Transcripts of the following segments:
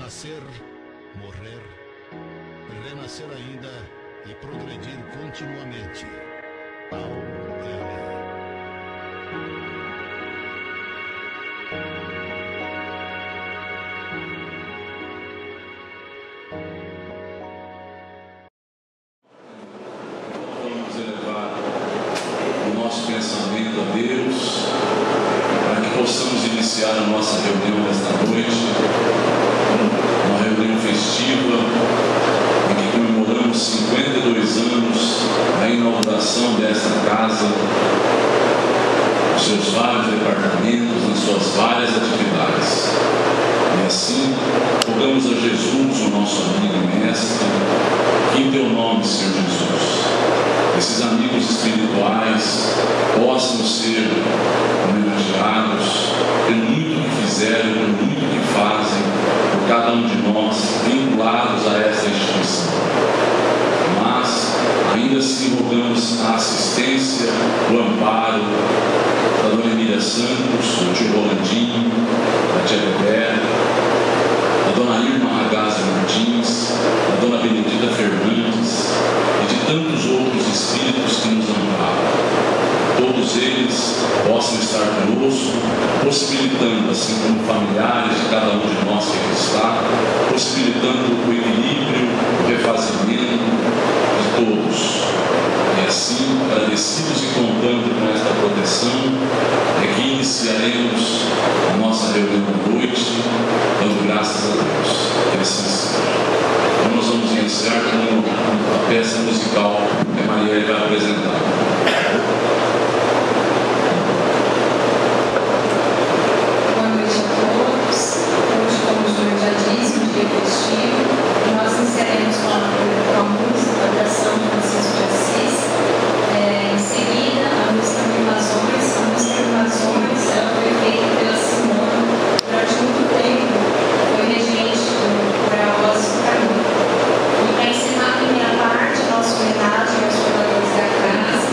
nascer, morrer, renascer ainda e progredir continuamente. Tal é a lei. Vamos elevar o nosso pensamento a Deus, para que possamos iniciar a nossa reunião desta noite, uma reunião festiva, em que comemoramos 52 anos da inauguração desta casa, os seus vários departamentos, nas suas várias atividades. E assim, rogamos a Jesus, o nosso amigo e mestre, que em teu nome, Senhor Jesus, esses amigos espirituais possam ser homenageados pelo muito que fizeram, pelo muito que fazem, por cada um de nós, vinculados a essa instituição. Mas, ainda assim, rogamos a assistência, o amparo da Dona Emília Santos, do tio Rolandinho, da tia Bebé, da Dona Irma Ragazzi Martins, da Dona Benedita Fernandes e de tantos outros espíritos que nos amparam. Todos eles possam estar conosco, possibilitando, assim como familiares de cada um de nós que aqui está, possibilitando o equilíbrio, o refazimento de todos. E assim, agradecidos e contando com esta proteção, é que iniciaremos a nossa reunião da noite, dando graças a Deus. Que assim seja. Então nós vamos iniciar com a peça musical que a Maria vai apresentar. Nós iniciaremos com a música da São Francisco de Assis. Em seguida, a música Invasões. A música Invasões ela foi feita pela Simone durante muito tempo. Foi regente do Coral Voz do Caminho. E para encerrar a primeira parte, a nossa homenagem aos fundadores da casa,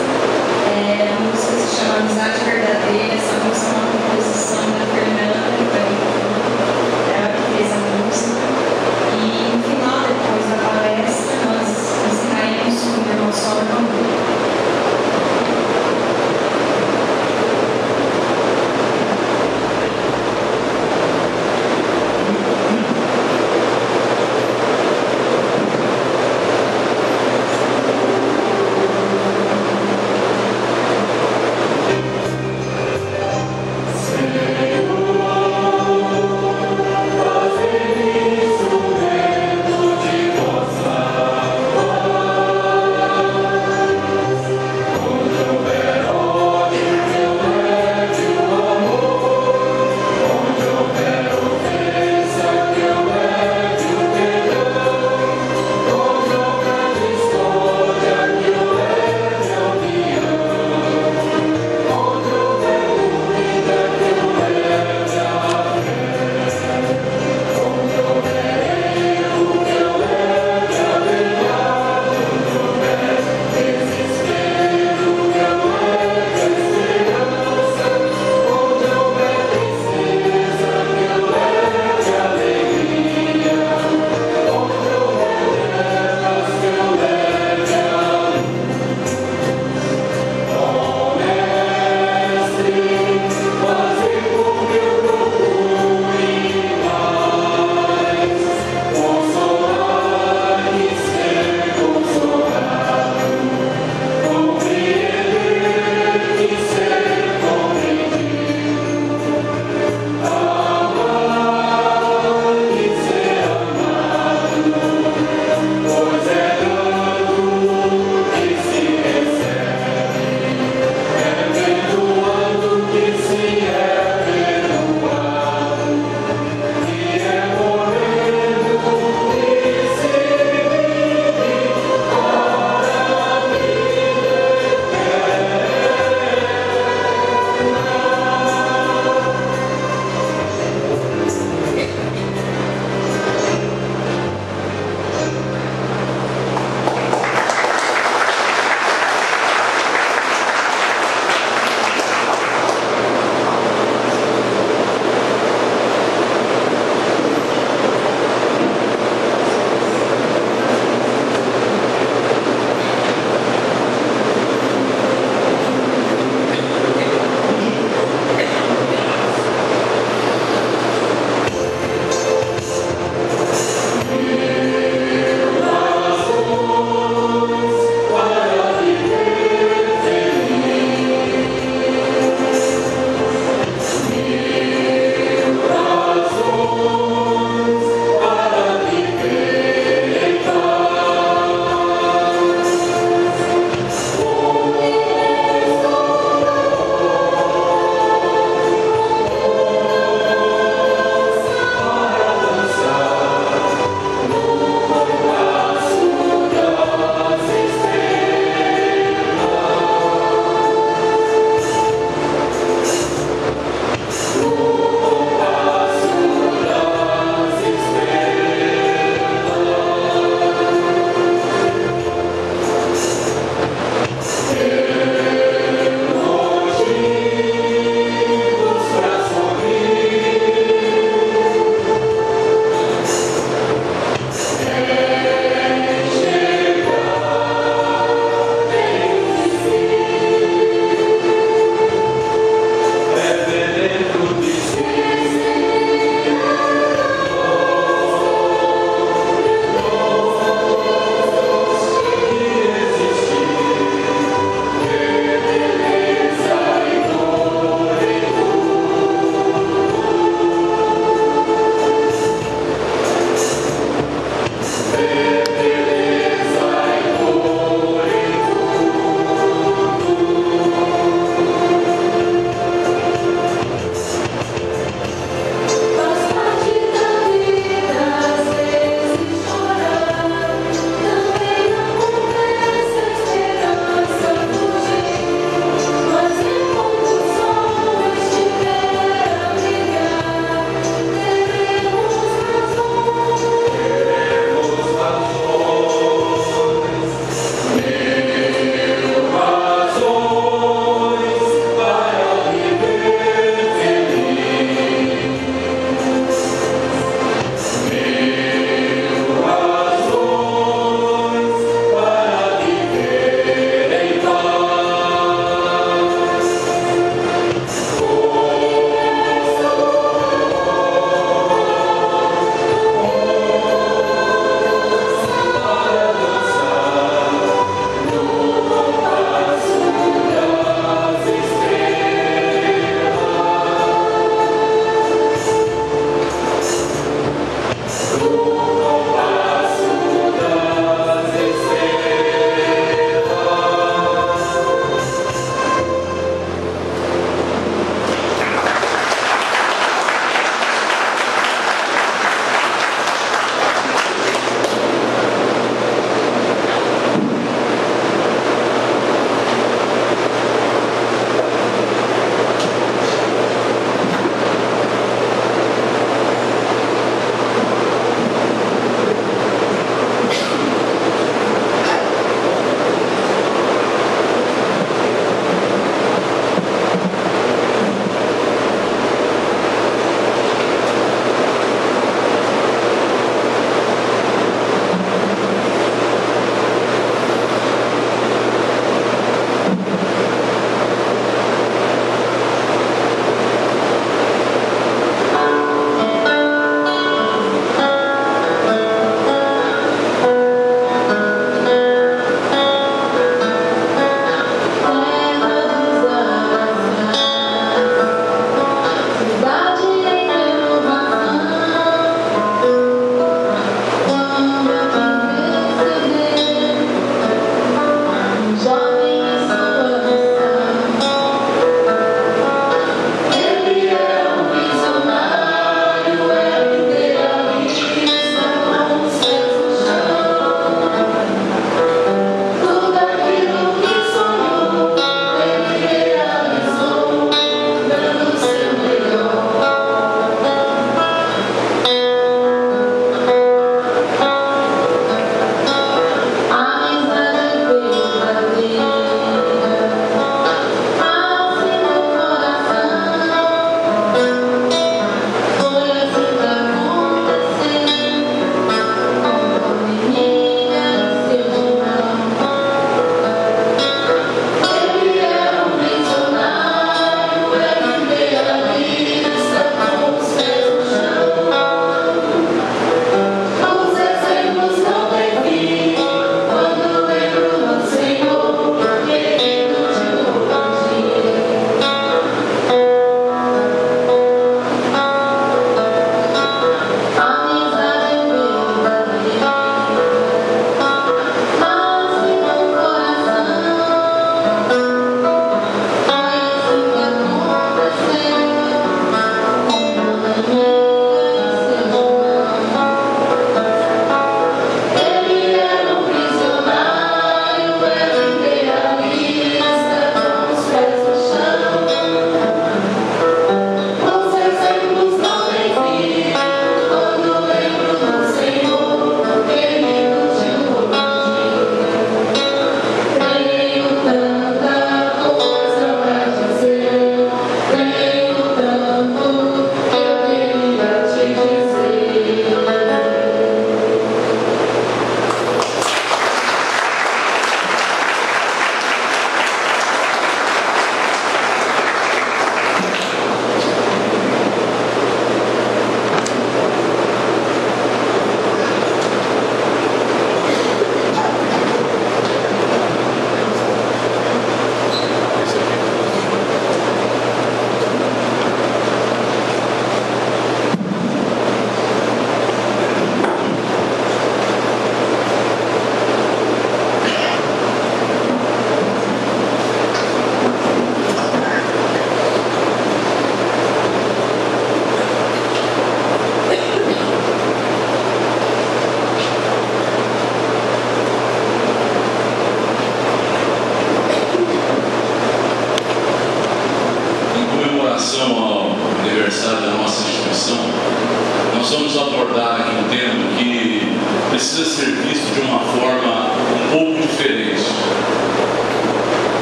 abordar aqui um tema que precisa ser visto de uma forma um pouco diferente.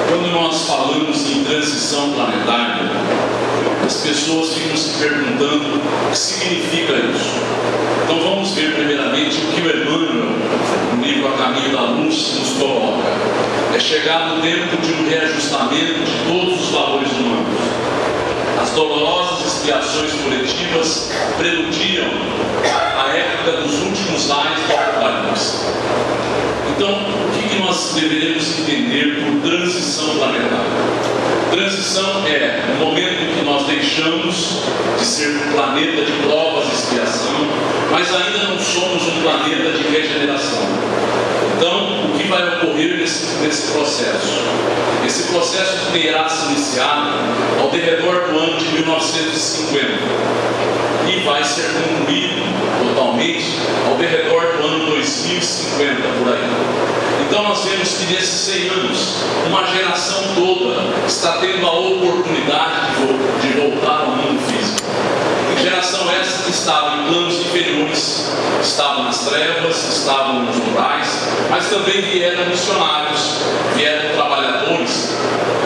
Quando nós falamos em transição planetária, as pessoas ficam se perguntando o que significa isso. Então vamos ver primeiramente o que o Emmanuel, no livro A Caminho da Luz, nos coloca. É chegado o tempo de um reajustamento de todos os valores humanos. As dolorosas expiações coletivas preludiam a época dos últimos ais do Apocalipse. Então, o que nós deveremos entender por transição planetária? Transição é o momento em que nós deixamos de ser um planeta de provas e expiação, mas ainda não somos um planeta de regeneração. Então, o que vai ocorrer nesse processo? Esse processo terá se iniciado ao redor do ano de 1950 e vai ser concluído totalmente ao redor do ano 2050, por aí. Então nós vemos que nesses 100 anos, uma geração toda está tendo a oportunidade de voltar ao mundo físico. Geração essa que estava em planos inferiores, estava nas trevas, estavam nos rurais, mas também vieram missionários, vieram trabalhadores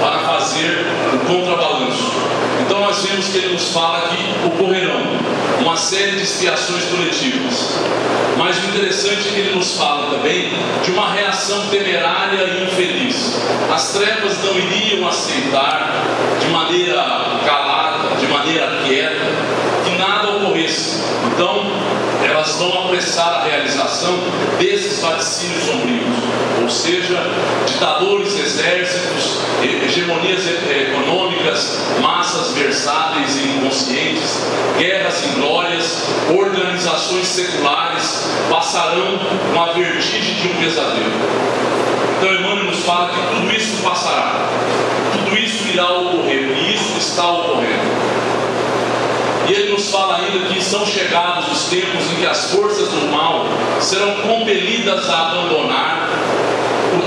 para fazer o contrabalanço. Então nós vemos que ele nos fala que ocorrerão uma série de expiações coletivas. Mas o interessante é que ele nos fala também de uma reação temerária e infeliz. As trevas não iriam aceitar de maneira calada, de maneira quieta, que nada ocorresse. Então, elas vão apressar a realização desses vaticínios sombrios, ou seja, ditadores, exércitos, hegemonias econômicas, massas versáteis e inconscientes, guerras inglórias, organizações seculares passarão com a vertigem de um pesadelo. Então Emmanuel nos fala que tudo isso passará, tudo isso irá ocorrer, e isso está ocorrendo. E ele nos fala ainda que são chegados os tempos em que as forças do mal serão compelidas a abandonar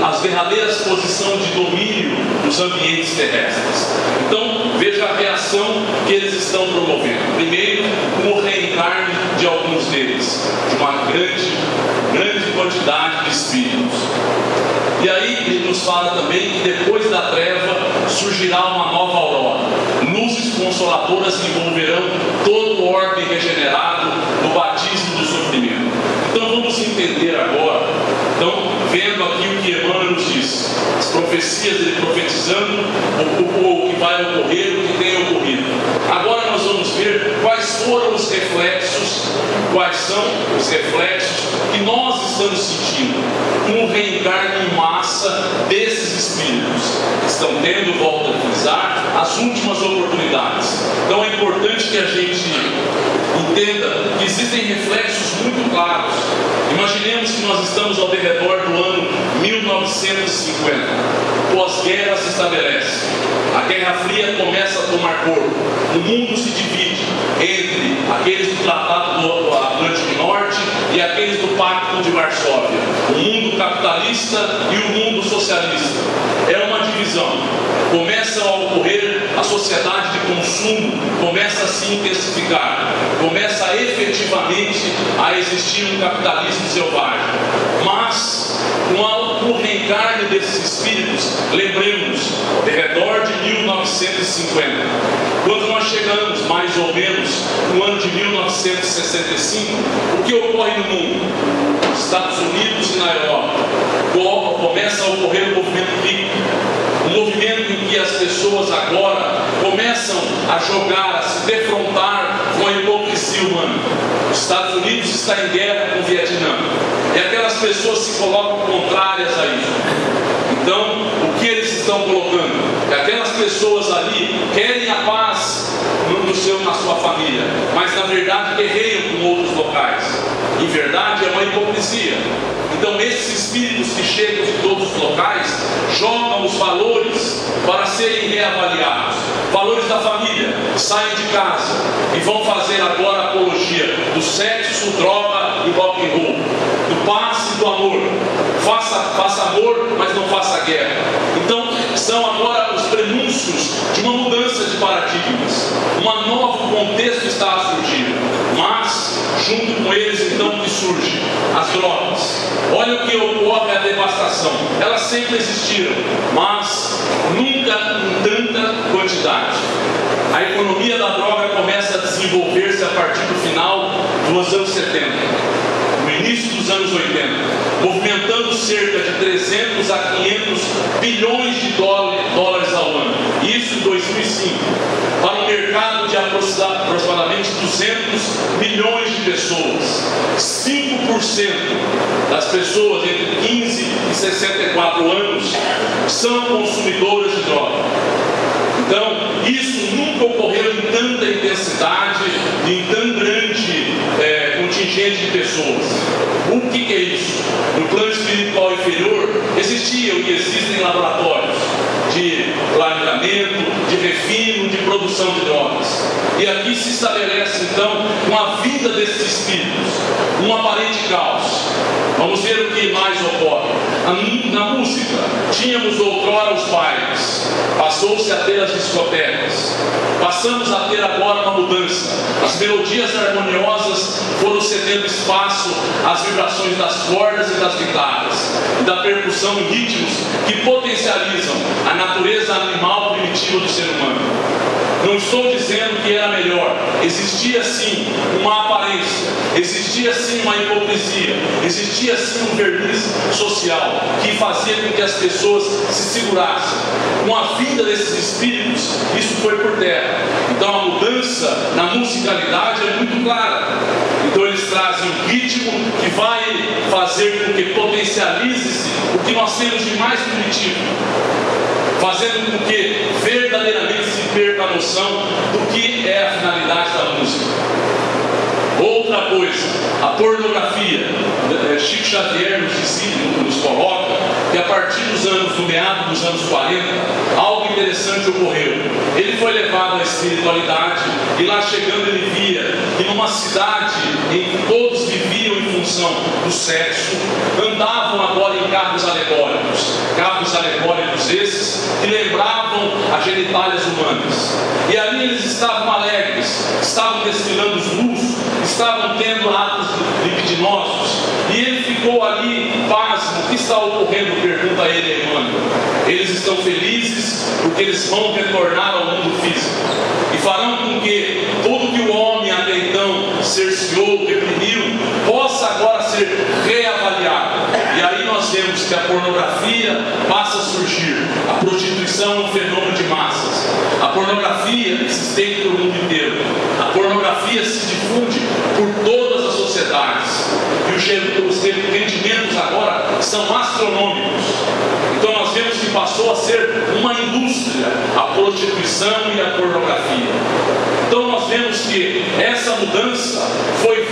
as derradeiras posições de domínio dos ambientes terrestres. Então, veja a reação que eles estão promovendo. Primeiro, com o reencarne de alguns deles, de uma grande quantidade de espíritos. E aí ele nos fala também que depois da treva surgirá uma nova aurora. Luzes consoladoras que envolverão todo o orbe regenerado no batismo do sofrimento. Então vamos entender agora, vendo aqui o que Emmanuel nos diz. As profecias, ele profetizando o que vai ocorrer, o que tem ocorrido. Agora nós vamos ver quais foram os reflexos, quais são os reflexos que nós estamos sentindo com o reencarne em massa desses espíritos que estão tendo, volto a frisar, as últimas oportunidades. Então é importante que a gente entenda que existem reflexos muito claros. Imaginemos que nós estamos ao redor do ano 1950. Pós-guerra se estabelece. A Guerra Fria começa a tomar corpo. O mundo se divide entre aqueles do Tratado do Atlântico Norte e aqueles do Pacto de Varsóvia. O mundo capitalista e o mundo socialista. É uma divisão. Começa a ocorrer, a sociedade de consumo começa a se intensificar. Começa efetivamente a existir um capitalismo selvagem. Mas, com o reencarne desses espíritos, lembremos, ao redor de 1950, quando nós chegamos mais ou menos no ano de 1965, o que ocorre no mundo? Nos Estados Unidos e na Europa, começa a ocorrer o movimento hippie, um movimento em que as pessoas agora começam a jogar, a se defrontar com a hipocrisia humana. Os Estados Unidos está em guerra com o Vietnã, e aquelas pessoas se colocam contrárias a isso. Então, o que eles estão colocando? Que aquelas pessoas ali querem a paz na sua família, mas na verdade guerreiam com outros locais. Em verdade é uma hipocrisia. Então esses espíritos que chegam de todos os locais jogam os valores para serem reavaliados. Valores da família, saem de casa e vão fazer agora a apologia do sexo, droga e rock and roll, do passe e do amor. Faça amor, mas não faça guerra. Então são agora os prenúncios de uma mudança de paradigmas. Um novo contexto está a surgir, mas junto com eles surge? As drogas. Olha o que ocorre, a devastação. Elas sempre existiram, mas nunca em tanta quantidade. A economia da droga começa a desenvolver-se a partir do final dos anos 70, no início dos anos 80, movimentando cerca de 300 a 500 bilhões de dólares ao ano. Isso em 2005, para um mercado de aproximadamente 200 milhões de pessoas. 5% das pessoas entre 15 e 64 anos são consumidoras de droga. Então, isso nunca ocorreu em tanta intensidade e em tão grande contingente de pessoas. O que é isso? No plano espiritual inferior, existiam e existem laboratórios de planejamento, de refino, de produção de drogas. E aqui se estabelece, então, uma vinda desses espíritos, um aparente caos. Vamos ver o que mais ocorre. Na música, tínhamos outrora os bailes, passou-se a ter as discotecas, passamos a ter agora uma mudança. As melodias harmoniosas foram cedendo espaço às vibrações das cordas e das guitarras, e da percussão em ritmos que potencializam a natureza animal primitiva do ser humano. Não estou dizendo que era melhor. Existia sim uma aparência, existia sim uma hipocrisia, existia sim um verniz social que fazia com que as pessoas se segurassem. Com a vinda desses espíritos, isso foi por terra. Então a mudança na musicalidade é muito clara. Então eles trazem um ritmo que vai fazer com que potencialize-se o que nós temos de mais primitivo, fazendo com que verdadeiramente se perca a noção do que é a finalidade da música. Outra coisa, a pornografia. Chico Xavier nos coloca que a partir do meado dos anos 40, algo interessante ocorreu. Ele foi levado à espiritualidade e lá chegando ele via que numa cidade em que todos viviam em função do sexo, andavam agora em carros alegóricos esses que lembravam as genitálias humanas. E ali eles estavam alegres, estavam desfilando os nus, estavam tendo atos libidinosos. E ele ficou ali, pasmo. O que está ocorrendo? Pergunta ele a Emmanuel. Eles estão felizes porque eles vão retornar ao mundo físico e farão com que tudo que o homem até então cerceou, reprimiu, possa agora ser reavaliado. E aí nós vemos que a pornografia passa a surgir. A prostituição é um fenômeno de massas. A pornografia existente pelo mundo inteiro. A pornografia se difunde por todas as sociedades. E os rendimentos agora são astronômicos. Então nós vemos que passou a ser uma indústria a prostituição e a pornografia. Então nós vemos que essa mudança foi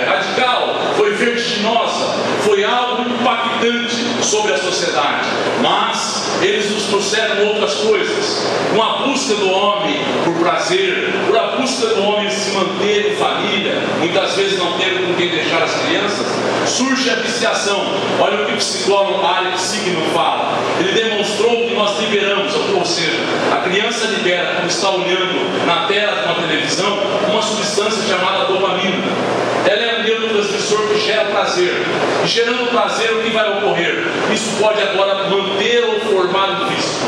radical, foi vertiginosa, foi algo impactante sobre a sociedade. Mas eles nos trouxeram outras coisas. Com a busca do homem por prazer, por a busca do homem se manter em família, muitas vezes não tendo com quem deixar as crianças, surge a viciação. Olha o que o psicólogo Alex Signo fala. Ele demonstrou que nós liberamos, ou seja, a criança libera, quando está olhando na tela de uma televisão, uma substância chamada dopamina. Ela é um neurotransmissor que gera prazer. E gerando prazer, o que vai ocorrer? Isso pode agora manter ou formar um vício.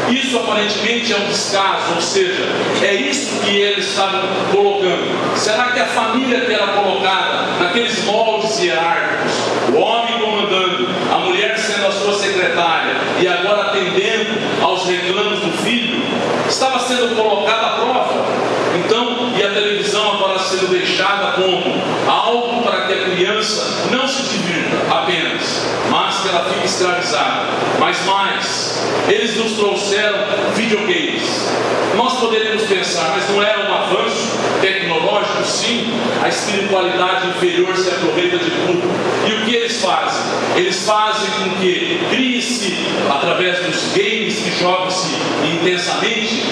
Isso aparentemente é um descaso, ou seja, é isso que eles estavam colocando. Será que a família que era colocada naqueles moldes hierárquicos, o homem comandando, a mulher sendo a sua secretária e agora atendendo aos reclamos do filho, estava sendo colocada à prova? Então, e a televisão agora sendo deixada como algo para que a criança não se divirta apenas, mas que ela fique escravizada. Mas mais, eles nos trouxeram videogames. Nós poderíamos pensar, mas não era um avanço tecnológico? Sim, a espiritualidade inferior se aproveita de tudo. E o que eles fazem? Eles fazem com que crie-se, através dos games que jogam-se intensamente,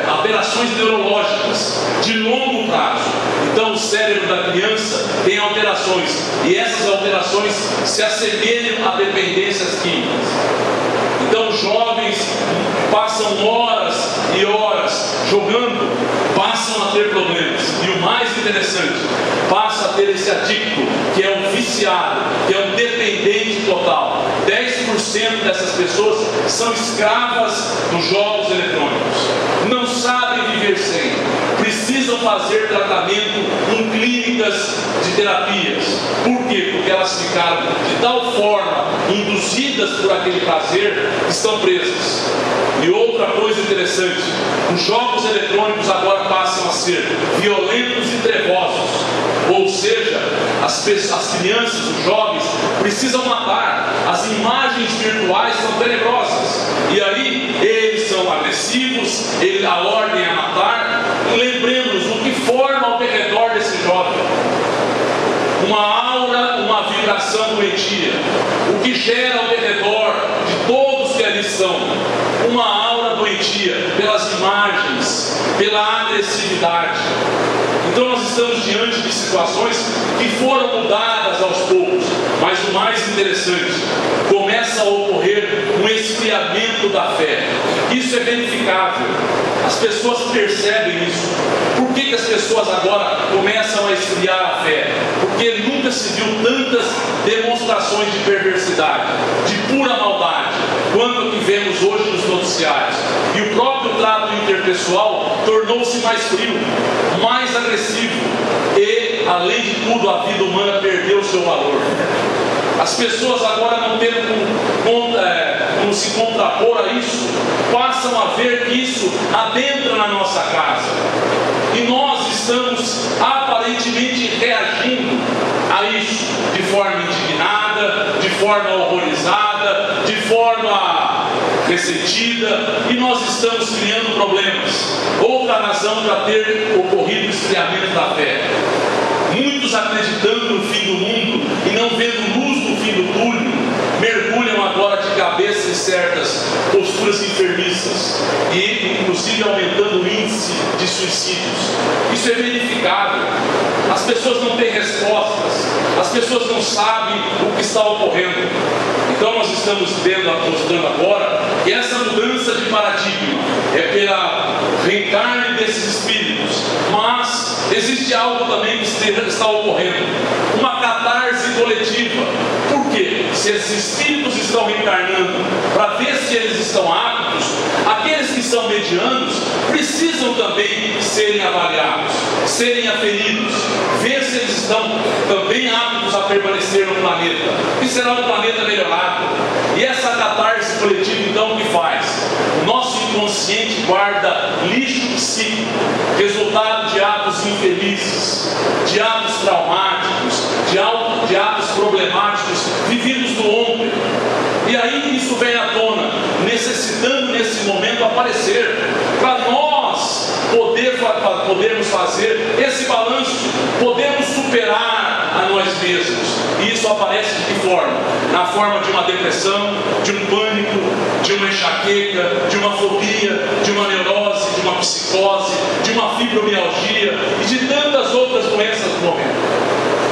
alterações neurológicas de longo prazo. Então o cérebro da criança tem alterações, e essas alterações se assemelham a dependências químicas. Então os jovens passam horas e horas jogando, passam a ter problemas. E o mais interessante, passa a ter esse adicto, que é um viciado, que é um dependente total. 10% dessas pessoas são escravas dos jogos eletrônicos, não sabem viver sem, precisam fazer tratamento em clínicas de terapias. Por quê? Porque elas ficaram de tal forma induzidas por aquele prazer que estão presas. E outra coisa interessante, os jogos eletrônicos agora passam a ser violentos e trevosos, ou seja, as crianças, os jovens precisam matar, as imagens virtuais são tenebrosas, e aí eles são agressivos, a ordem é matar. Lembremos o que forma ao redor desse jovem: uma aura, uma vibração doentia. O que gera ao redor de todos que ali estão, uma aura doentia, pelas imagens, pela agressividade. Então nós estamos diante de situações que foram mudadas aos poucos, mas o mais interessante, começa a ocorrer um esfriamento da fé. Isso é verificável, as pessoas percebem isso. Por que as pessoas agora começam a esfriar a fé? Porque nunca se viu tantas demonstrações de perversidade, de pura maldade, quanto o que vemos hoje nos noticiários. E o próprio trato interpessoal tornou-se mais frio, mais agressivo, e, além de tudo, a vida humana perdeu o seu valor. As pessoas agora não têm como se contrapor a isso, passam a ver que isso adentra na nossa casa, e nós estamos aparentemente reagindo a isso de forma indignada, de forma horrorizada, de forma ressentida, e nós estamos criando problemas. Outra razão para ter ocorrido o esfriamento da fé: muitos acreditando no fim do mundo e não vendo luz no fim do túnel, mergulham agora de cabeça em certas posturas enfermiças, e inclusive aumentando o índice de suicídios. Isso é verificável. As pessoas não têm respostas, as pessoas não sabem o que está ocorrendo. Então nós estamos mostrando agora que essa mudança de paradigma é pela reencarne desses espíritos, mas existe algo também que está ocorrendo, uma catarse coletiva. Por quê? Se esses espíritos estão reencarnando para ver se eles estão aptos, aqueles que são medianos precisam também serem avaliados, serem aferidos, ver se eles estão também aptos a permanecer no planeta, que será um planeta melhorado. E essa catarse coletiva, então, o que faz? O nosso inconsciente guarda lixo psíquico, resultado de atos infelizes, de atos traumáticos, de atos problemáticos vividos no ontem. E aí isso vem à tona, necessitando nesse momento aparecer, para nós podermos fazer esse balanço, podermos superar a nós mesmos. E isso aparece de que forma? Na forma de uma depressão, de um pânico, de uma enxaqueca, de uma fobia, de uma neurose, de uma psicose, de uma fibromialgia e de tantas outras doenças no momento.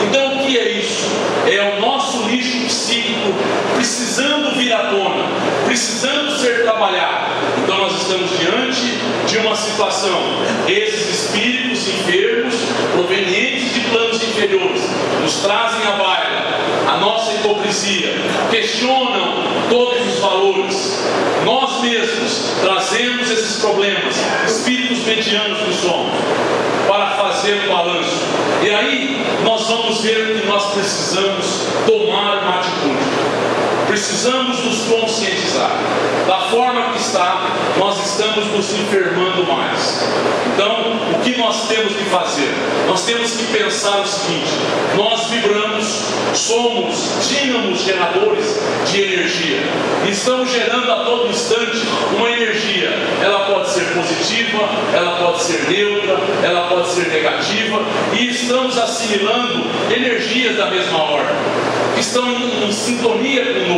Então o que é isso? É o nosso lixo psíquico precisando vir à tona, precisando ser trabalhado. Então nós estamos diante de uma situação. Esses espíritos enfermos, provenientes de planos inferiores, nos trazem à baila a nossa hipocrisia, questionam todos os valores. Nós mesmos trazemos esses problemas, espíritos medianos que somos, para fazer o balanço. E aí nós vamos ver que nós precisamos tomar uma atitude. Precisamos nos conscientizar. Da forma que está, nós estamos nos enfermando mais. Então, o que nós temos que fazer? Nós temos que pensar o seguinte: nós vibramos, somos dínamos geradores de energia. E estamos gerando a todo instante uma energia. Ela pode ser positiva, ela pode ser neutra, ela pode ser negativa. E estamos assimilando energias da mesma ordem, que estão em sintonia conosco.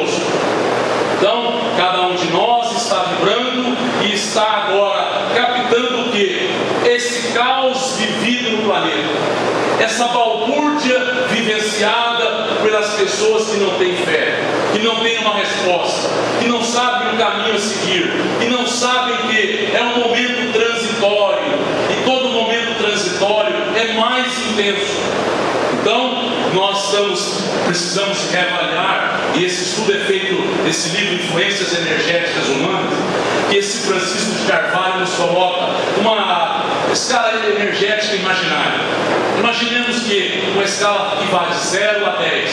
Então, cada um de nós está vibrando e está agora captando o quê? Esse caos vivido no planeta, essa balbúrdia vivenciada pelas pessoas que não têm fé, que não têm uma resposta, que não sabem o caminho a seguir, que não sabem que é um momento transitório, e todo momento transitório é mais intenso. Então, nós precisamos reavaliar, e esse estudo é feito, esse livro Influências Energéticas Humanas, que esse Francisco de Carvalho nos coloca uma escala energética imaginária. Imaginemos que uma escala que vai de 0 a 10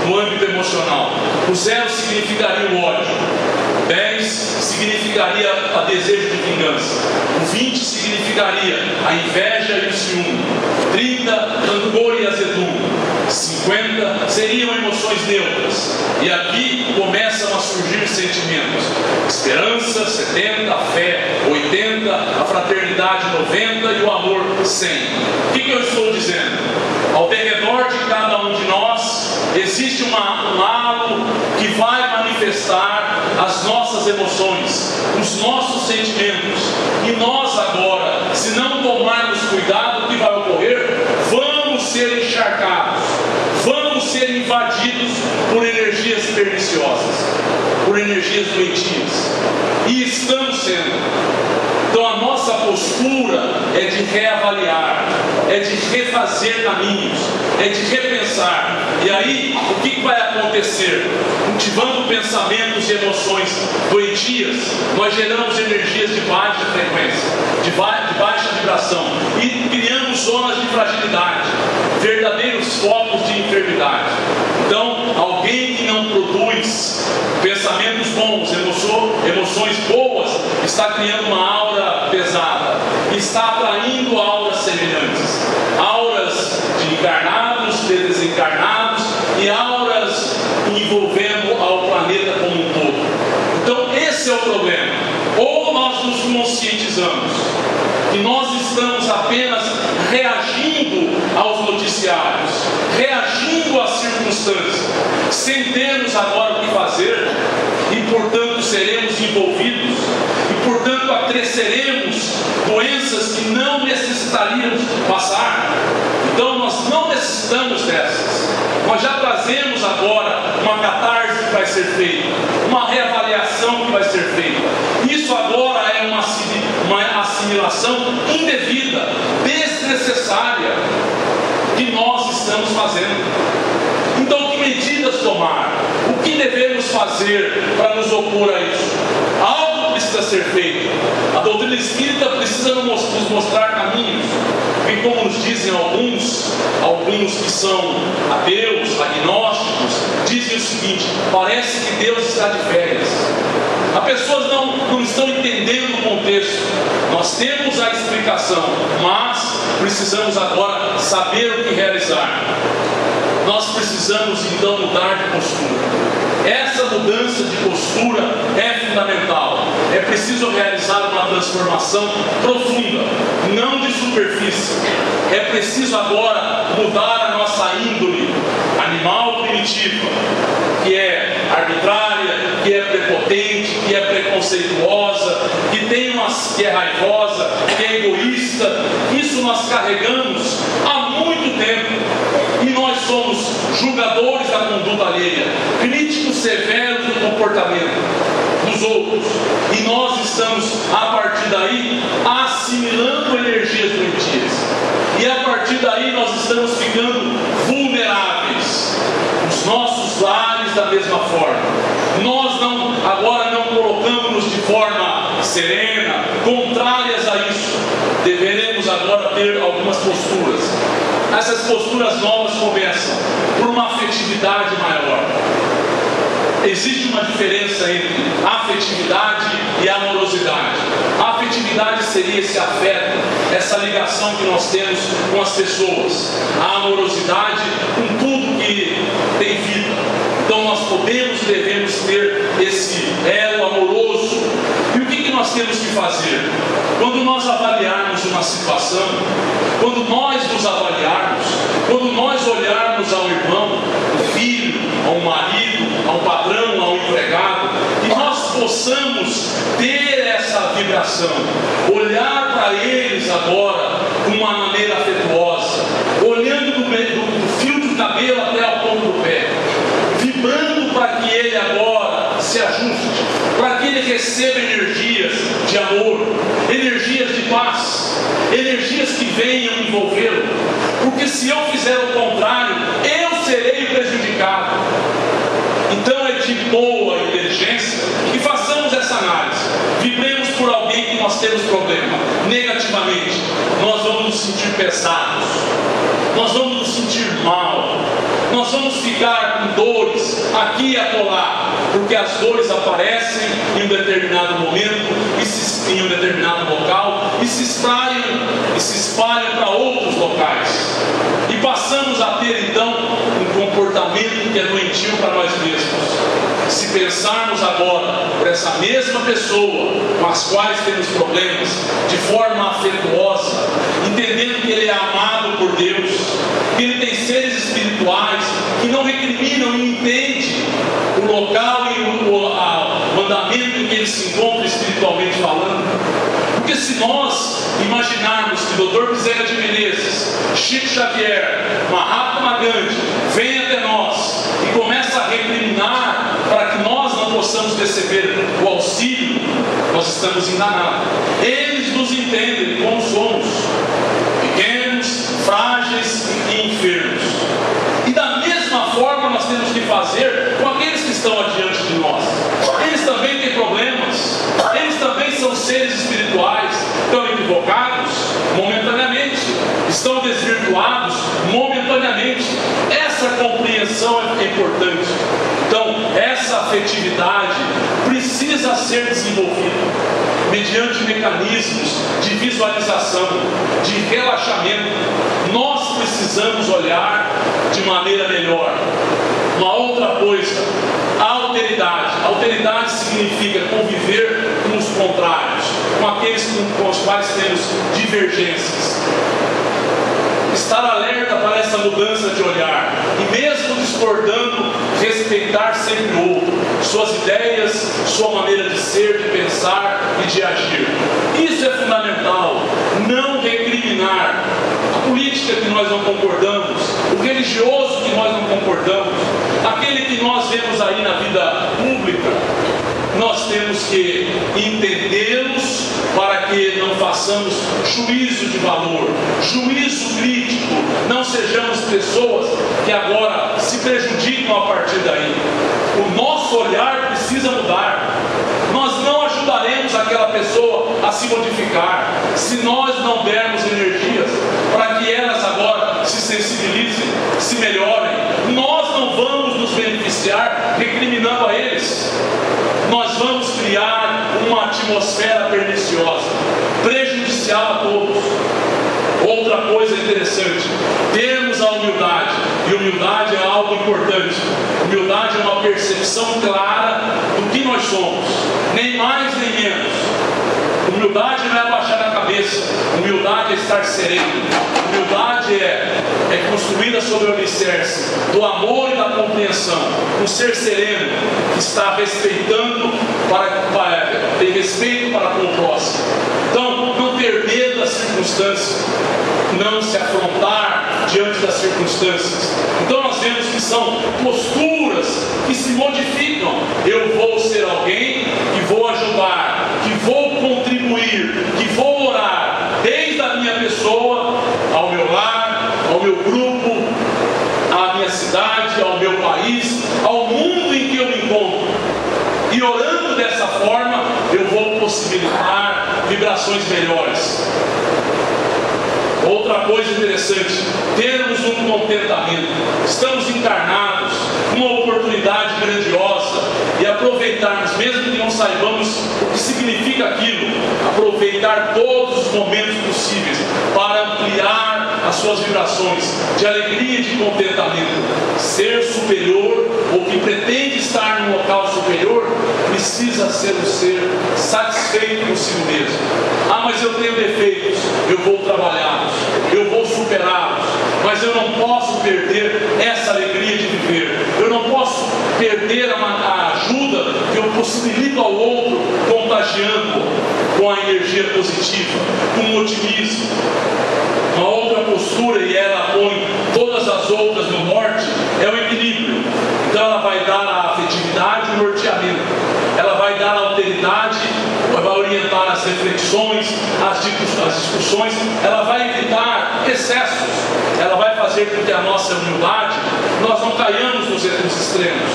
no âmbito emocional. O 0 significaria o ódio, 10 significaria a desejo de vingança, o 20 significaria a inveja e o ciúme, 30 rancor e azedume, 50 seriam emoções neutras, e aqui começam a surgir sentimentos: esperança, 70, a fé, 80, a fraternidade, 90 e o amor, 100. O que eu estou dizendo? Ao redor de cada um de nós existe um halo que vai manifestar as nossas emoções, os nossos sentimentos, e nós agora, se não tomarmos cuidado, o que vai ocorrer? Vamos ser encharcados, vamos ser invadidos por energias perniciosas, por energias doentias, e estamos sendo. Então a nossa postura é de reavaliar, é de refazer caminhos, é de repensar. E aí, o que vai acontecer? Cultivando pensamentos e emoções doentias, nós geramos energias de baixa frequência, de baixa vibração, e criamos zonas de fragilidade, verdadeiros focos de enfermidade. Então, alguém que não produz pensamentos bons, emoções boas, está criando uma aura pesada, está atraindo auras semelhantes, auras de encarnados, de desencarnados, e auras envolvendo ao planeta como um todo. Então esse é o problema. Ou nós nos conscientizamos que nós estamos apenas reagindo aos noticiários, reagindo às circunstâncias, sem termos agora o que fazer, e portanto seremos envolvidos, e portanto acresceremos doenças que não necessitaríamos passar. Então nós não necessitamos dessas. Nós já trazemos agora uma catarse que vai ser feita, uma reavaliação que vai ser feita. Isso agora é uma assimilação indevida, desnecessária, que nós estamos fazendo. Então, que medidas tomar? O que devemos fazer para nos opor a isso? Algo precisa ser feito. A doutrina espírita precisa nos mostrar caminhos. E como nos dizem alguns que são ateus, agnósticos, dizem o seguinte: parece que Deus está de férias. As pessoas não estão entendendo o contexto. Nós temos a explicação, mas precisamos agora saber o que realizar. Nós precisamos então mudar de postura. Essa mudança de postura é fundamental. É preciso realizar uma transformação profunda, não de superfície. É preciso agora mudar a nossa índole animal primitiva, que é arbitrária, que é prepotente, que é preconceituosa, que é raivosa, que é egoísta. Isso nós carregamos há muito tempo. E nós somos julgadores da conduta alheia, críticos severos do comportamento dos outros. E nós estamos, a partir daí, assimilando energias doentias. E a partir daí nós estamos ficando vulneráveis. Os nossos lares da mesma forma. Nós agora não colocamos-nos de forma serena, contrárias a isso. Deveremos agora ter algumas posturas. Essas posturas novas começam por uma afetividade maior. Existe uma diferença entre afetividade e amorosidade. A afetividade seria esse afeto, essa ligação que nós temos com as pessoas. A amorosidade com tudo que tem vida. Então nós podemos e devemos ter esse elo amoroso. E o que nós temos que fazer? Quando nós avaliarmos uma situação, quando nós nos avaliarmos, quando nós olharmos ao irmão, ao filho, ao marido, ao patrão, ao empregado, e nós possamos ter essa vibração, olhar para eles agora de uma maneira afetuosa, olhando do fio do cabelo até ao ponto do pé, vibrando para que ele agora se ajuste, para que ele receba energias de amor, energias de paz, energias que venham envolvê-lo, se eu fizer o contrário, eu serei prejudicado. Então é de boa inteligência que façamos essa análise. Vibremos por alguém que nós temos problema negativamente, nós vamos nos sentir pesados, nós vamos nos sentir mal, nós vamos ficar com dores aqui e acolá, porque as dores aparecem em um determinado momento, em um determinado local, e se espalham para outros locais. E passamos a ter então um comportamento que é doentio para nós mesmos. Se pensarmos agora por essa mesma pessoa com as quais temos problemas, de forma afetuosa, entendendo que ele é amado por Deus, que ele tem seres espirituais que não recriminam e entendem o local e o andamento em que ele se encontra espiritualmente falando. Porque se nós imaginarmos que Dr. Bezerra de Menezes, Chico Xavier, Mahatma Gandhi vem até nós e começa a recriminar para que nós não possamos receber o auxílio, nós estamos enganados. Eles nos entendem como somos, pequenos, frágeis e enfermos. E da mesma forma nós temos que fazer com aqueles que estão adiante de nós. Eles também têm problemas, eles também são seres espirituais, estão equivocados momentaneamente, estão desvirtuados momentaneamente. Essa compreensão é importante. Então, essa afetividade precisa ser desenvolvida mediante mecanismos de visualização, de relaxamento. Nós precisamos olhar de maneira melhor. Uma outra coisa, a alteridade. Alteridade significa conviver com os contrários, com aqueles com os quais temos divergências. Estar alerta para essa mudança de olhar e mesmo discordando, respeitar sempre o outro, suas ideias, sua maneira de ser, de pensar e de agir. Isso é fundamental. Não recriminar a política que nós não concordamos, o religioso que nós não concordamos, aquele que nós vemos aí na vida pública. Nós temos que entendê-los para que não façamos juízo de valor, juízo crítico, não sejamos pessoas que agora se prejudicam a partir daí. O nosso olhar precisa mudar. Nós não ajudaremos aquela pessoa a se modificar se nós não dermos energias para que elas agora se sensibilizem, se melhorem. Nós não vamos nos beneficiar recriminando a eles. Nós vamos criar uma atmosfera perniciosa, prejudicial a todos. Outra coisa interessante, termos a humildade, e humildade é algo importante. Humildade é uma percepção clara do que nós somos, nem mais nem menos. Humildade não é abaixar a cabeça, humildade é estar sereno. Humildade é construída sobre o alicerce do amor e da compreensão. Um ser sereno que está respeitando, tem respeito para com o próximo. Então, não ter medo das circunstâncias, não se afrontar diante das circunstâncias. Então nós vemos que são posturas que se modificam. Eu vou ser alguém que vou ajudar, que vou contribuir, que vou orar, desde a minha pessoa, ao meu lar, ao meu grupo, à minha cidade, ao meu país, ao mundo em que eu me encontro. E orando dessa forma, eu vou possibilitar vibrações melhores. Outra coisa interessante, termos um contentamento. Estamos encarnados, uma oportunidade grandiosa, e aproveitarmos, mesmo que não saibamos o que significa aquilo, aproveitar todos os momentos possíveis para ampliar as suas vibrações de alegria e de contentamento. Ser superior, ou que pretende estar num local superior, precisa ser um ser satisfeito consigo mesmo. Ah, mas eu tenho defeitos, eu vou trabalhá-los, eu vou superá-los, mas eu não posso perder essa alegria de viver. Eu não posso perder a ajuda que eu possibilito ao outro, contagiando com a energia positiva, com o otimismo. Uma outra postura, e ela põe todas as outras no norte, é o equilíbrio. Então ela vai dar a afetividade e o norteamento. Ela vai dar a alteridade, vai orientar as reflexões, as discussões. Ela vai evitar excessos. ela vai fazer com que a nossa humildade, nós não caiamos nos extremos.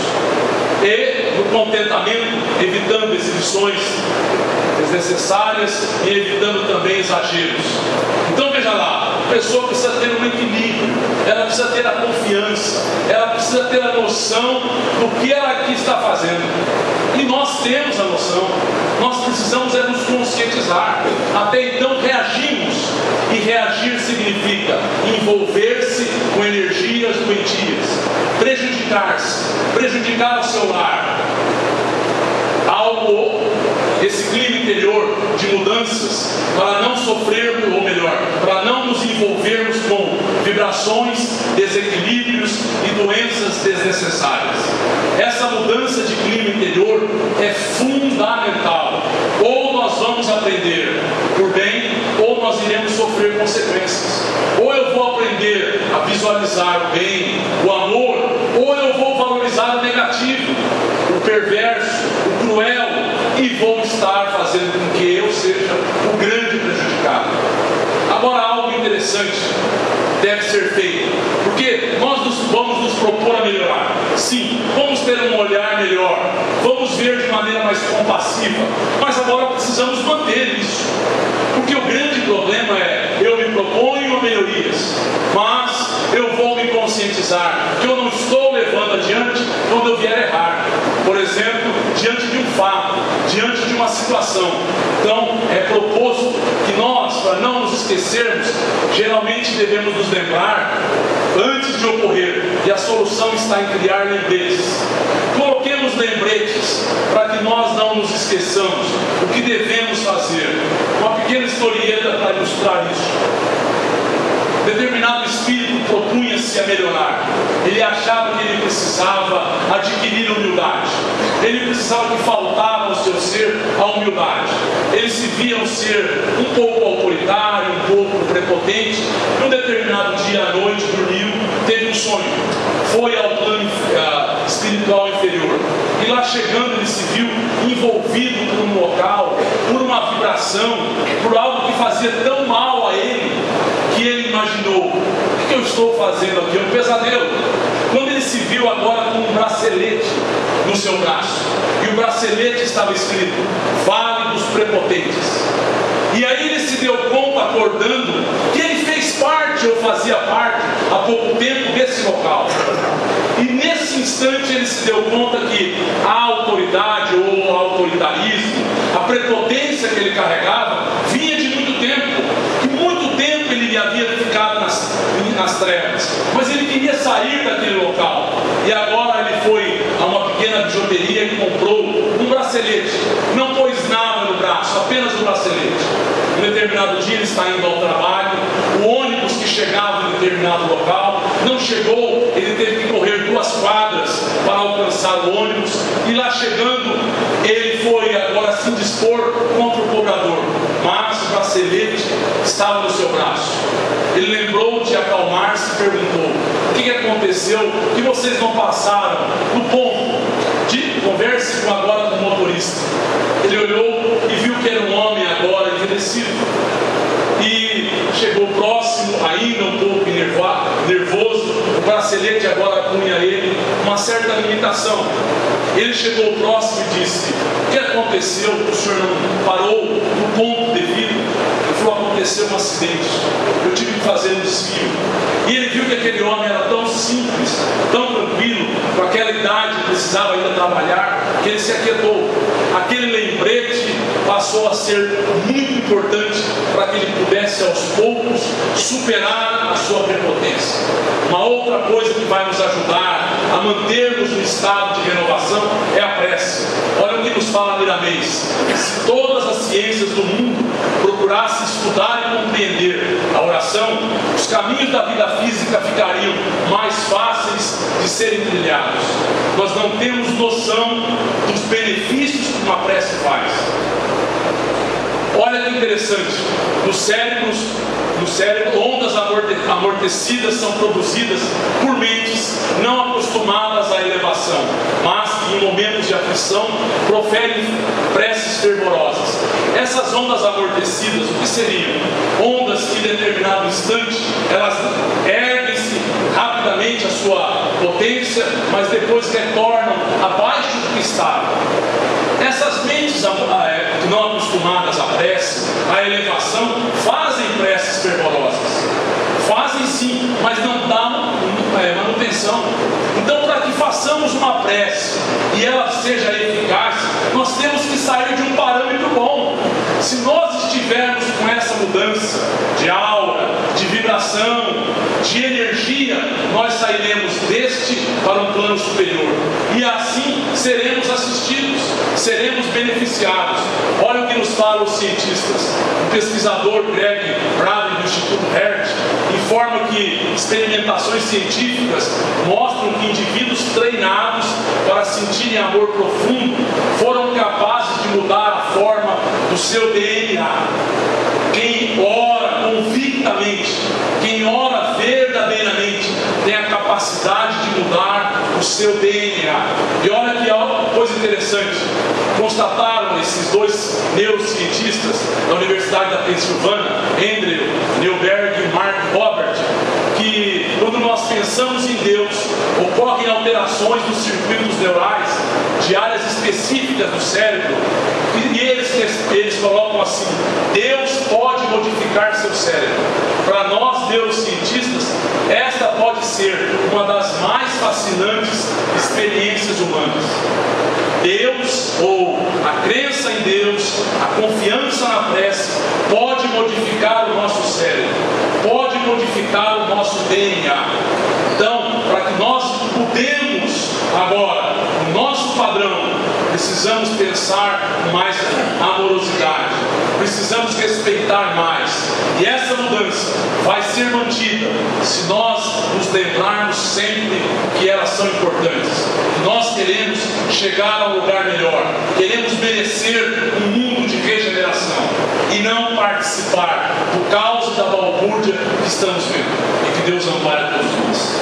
E no contentamento, evitando exibições desnecessárias e evitando também exageros. Então veja lá, a pessoa precisa ter um equilíbrio, ela precisa ter a confiança, ela precisa ter a noção do que ela aqui está fazendo. E nós temos a noção, nós precisamos é nos conscientizar. Até então reagimos, e reagir significa envolver-se com energias doentias, prejudicar-se, prejudicar o seu lar. Esse clima interior de mudanças, para não sofrermos, ou melhor, para não nos envolvermos com vibrações, desequilíbrios e doenças desnecessárias. Essa mudança de clima interior é fundamental. Ou nós vamos aprender por bem, ou nós iremos sofrer consequências. Ou eu vou aprender a visualizar o bem, o amor, ou eu vou valorizar o negativo, o perverso, o cruel, e vou estar fazendo com que eu seja o grande prejudicado. Agora, algo interessante deve ser feito, porque nós vamos nos propor a melhorar. Sim, vamos ter um olhar melhor, vamos ver de maneira mais compassiva, mas agora precisamos manter isso, porque o grande problema é: eu me proponho a melhorias, mas eu vou me conscientizar que eu não estou levando adiante quando eu vier errar. Por exemplo, diante de um fato, diante de uma situação. Então, é proposto que nós, para não nos esquecermos, geralmente devemos nos lembrar antes de ocorrer, e a solução está em criar lembretes. Coloquemos lembretes para que nós não nos esqueçamos o que devemos fazer. Uma pequena historieta para ilustrar isso. Determinado espírito propunha-se a melhorar. Ele achava que ele precisava adquirir humildade. Ele precisava que faltava ao seu ser a humildade. Ele se via um ser um pouco autoritário, um pouco prepotente. Num determinado dia à noite, dormiu, teve um sonho. Foi ao plano espiritual inferior. E lá chegando, ele se viu envolvido por um local, por uma vibração, por algo que fazia tão mal a ele, que ele imaginou: o que eu estou fazendo aqui? É um pesadelo. Quando ele se viu agora com um bracelete no seu braço, e o bracelete estava escrito: Vale dos Prepotentes. E aí ele se deu conta, acordando, que ele fez parte, ou fazia parte, há pouco tempo, desse local. E nesse instante ele se deu conta que a autoridade, ou autoritarismo, a prepotência que ele carregava, vinha de muito tempo. Que muito tempo ele havia ficado nas trevas, mas ele queria sair daquele local. E agora ele foi a uma pequena bijuteria e comprou um bracelete. Não pôs nada no braço, apenas o bracelete. Um determinado dia ele está indo ao trabalho, o ônibus que chegava em determinado local não chegou, ele teve que correr 2 quadras para alcançar o ônibus, e lá chegando, ele foi agora se dispor contra o cobrador, mas o bracelete estava no seu braço. Ele lembrou de acalmar-se e perguntou: o que aconteceu que vocês não passaram no ponto de converse agora com o motorista? Ele olhou e viu que era um homem agora envelhecido, e chegou próximo, ainda um pouco nervoso. O bracelete agora punha a ele uma certa limitação. Ele chegou próximo e disse: o que aconteceu? O senhor não parou no ponto devido? Ele falou: aconteceu um acidente, eu tive que fazer um desvio. E ele viu que aquele homem era tão simples, tão tranquilo, com aquela idade, precisava ainda trabalhar, que ele se aquietou. Aquele lembrete passou a ser muito importante para que ele pudesse aos poucos superar a sua prepotência. Uma outra coisa que vai nos ajudar a mantermos um estado de renovação é a prece. Olha o que nos fala Miramês: se todas as ciências do mundo procurassem estudar e compreender a oração, os caminhos da vida física ficariam mais fáceis de serem trilhados. Nós não temos noção dos benefícios que uma prece faz. Olha que interessante, no cérebro, ondas amortecidas são produzidas por mentes não acostumadas à elevação, mas que em momentos de aflição proferem preces fervorosas. Essas ondas amortecidas, o que seriam? Ondas que em determinado instante elas erguem sua potência, mas depois retornam abaixo do que estavam. Essas mentes não acostumadas à prece, à elevação, fazem preces fervorosas. Fazem sim, mas não dão manutenção. Então, para que façamos uma prece e ela seja eficaz, nós temos que sair de um parâmetro bom. Se nós estivermos com essa mudança de aura, de vibração, de energia, nós sairemos deste para um plano superior. E assim seremos assistidos, seremos beneficiados. Olha o que nos falam os cientistas. O pesquisador Greg Braden do Instituto Hertz informa que experimentações científicas mostram que indivíduos treinados para sentirem amor profundo foram capazes de mudar a forma do seu DNA. Quem ora convictamente, quem ora verdadeiramente, tem a capacidade de mudar o seu DNA. E olha que coisa interessante, constataram esses dois neurocientistas da Universidade da Pensilvânia, Andrew Newberg e Mark Robert, que quando nós pensamos em Deus, ocorrem alterações nos circuitos neurais de áreas específicas do cérebro, e eles colocam assim: Deus pode modificar seu cérebro. Para nós neurocientistas, esta pode ser uma das mais fascinantes experiências humanas. Deus, ou a crença em Deus, a confiança na prece, pode modificar o nosso cérebro, pode modificar o nosso DNA. Então, para que nós mudemos agora o nosso padrão, precisamos pensar com mais amorosidade, precisamos respeitar mais. E essa mudança vai ser mantida se nós nos lembrarmos sempre que elas são importantes. Nós queremos chegar a um lugar melhor, queremos merecer um mundo de regeneração e não participar do caos e da balbúrdia que estamos vendo. E que Deus ampare a todos nós.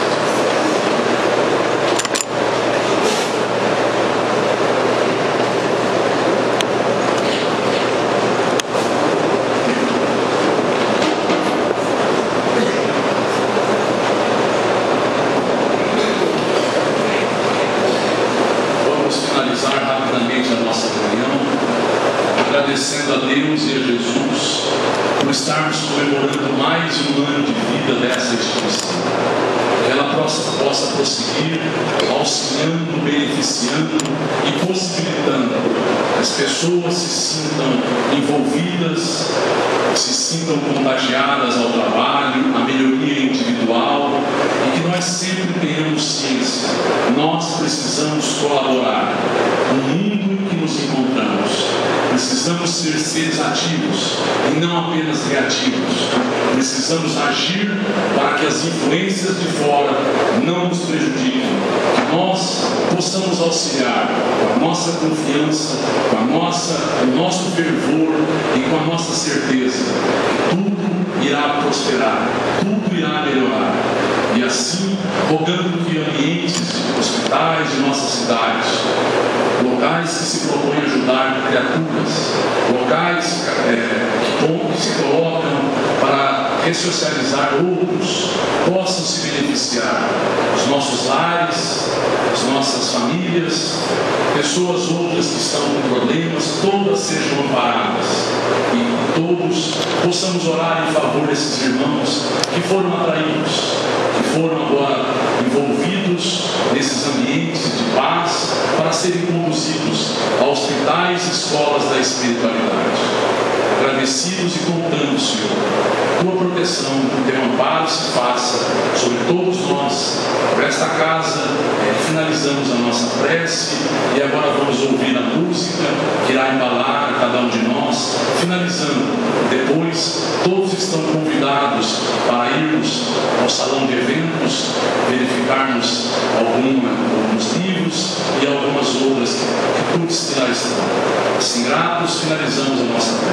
Agradecendo a Deus e a Jesus por estarmos comemorando mais um ano de vida dessa instituição. Que ela possa prosseguir auxiliando, beneficiando e possibilitando que as pessoas se sintam envolvidas, se sintam contagiadas ao trabalho, à melhoria individual, e que nós sempre tenhamos ciência. Nós precisamos colaborar no mundo em que nos encontramos. Precisamos ser seres ativos e não apenas reativos. Precisamos agir para que as influências de fora não nos prejudiquem. Que nós possamos auxiliar com a nossa confiança, com o nosso fervor e com a nossa certeza que tudo irá prosperar, tudo irá melhorar. E assim, rogando que ambientes, hospitais de nossas cidades, locais que se propõem ajudar criaturas, locais que se colocam para ressocializar outros, possam se beneficiar. Os nossos lares, as nossas famílias, pessoas outras que estão com problemas, todas sejam amparadas. E todos possamos orar em favor desses irmãos que foram atraídos, que foram agora envolvidos nesses ambientes de paz para serem conduzidos a hospitais e escolas da espiritualidade. Agradecidos e contando, Senhor, tua proteção, teu amparo se faça sobre todos nós. Por esta casa, finalizamos a nossa prece e agora vamos ouvir a música que irá embalar cada um de nós. Finalizando, depois todos estão convidados para irmos ao salão de eventos, verificarmos alguns livros e algumas outras que todos lá estão. Assim, gratos, finalizamos a nossa prece.